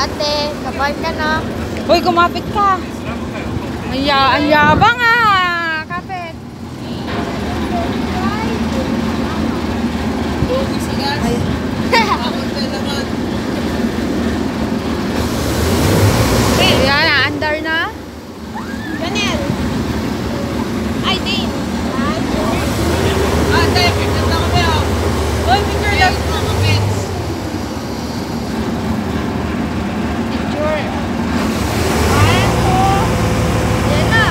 Ate, kabay ka na. Hoy, kumapit ka. Ang yabang ah. Kapit. Yan, andar na. Ganyan. Ay, din. Ate, ganda kami ah. Hoy, picture lang. Picture. Yan na.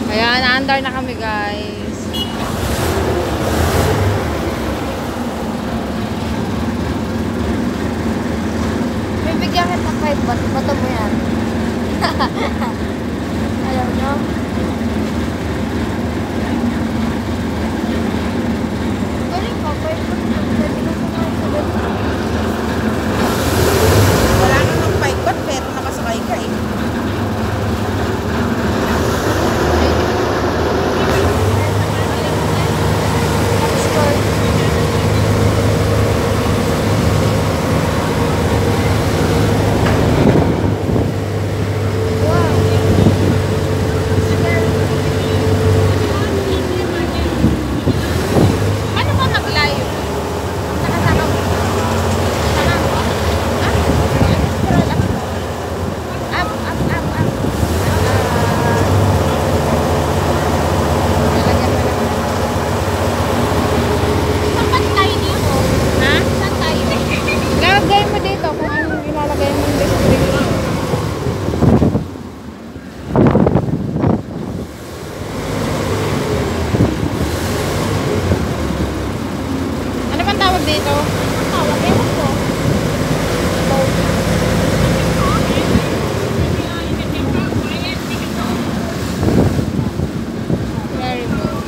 Ayan, andar na kami guys. Bibigyan kita 5 baht. Bato mo yan. Alam nyo? Galing ka, 5 baht. Pwede na sumakay sa bato. Wala namang paikot, pero nakasakay ka eh. Ano ba mag-live? Nakasakam. Up. Saan ba tayo dito? Ha? Saan tayo? Ilalagay mo dito kung anong ilalagay mo dito. Ano bang tawag dito? Tawag, ewan ko. Very good.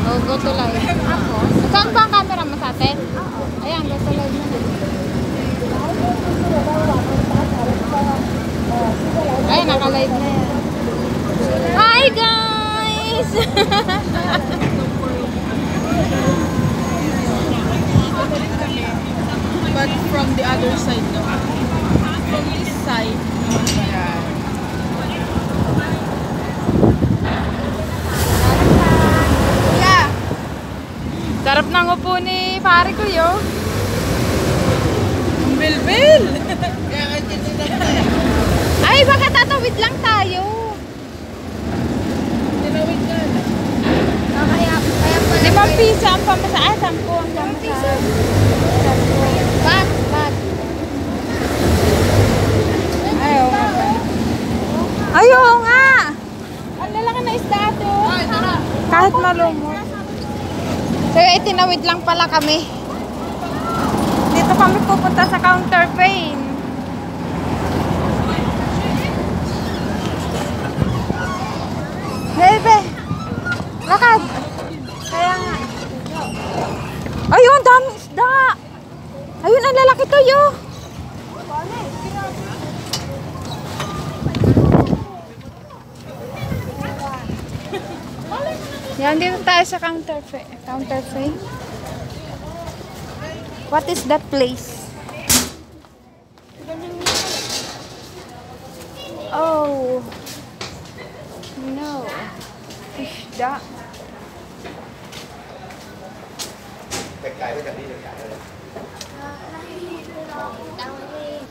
Oh, go to live. Saan ba ang camera mo sa atin? Ayan, go to live na. Ay, naka-live na yan. Hi guys! But from the other side no? From this side. Ayan. Yeah. Sarap ng upo ni pare ko yo. Ang bilbil! Kaya nga tinilang tayo. Ay, baka tatawid lang tayo. Tinawid ka na. Kaya pala. 5 piso ang pamasahe. 10 ang pamasahe. Ba't? Ayaw nga ba? Ayaw nga! Ang lalaki na isda ito. Kahit malumot. So, itinawid lang pala kami. Dito kami pupunta sa counterpane. Bebe! Lakad! Kaya nga. Ayun, dami isda! Ayun, ang lalaki to, yo! Yan, dito tayo sa counterfeit. What is that place? Oh. No. Isda.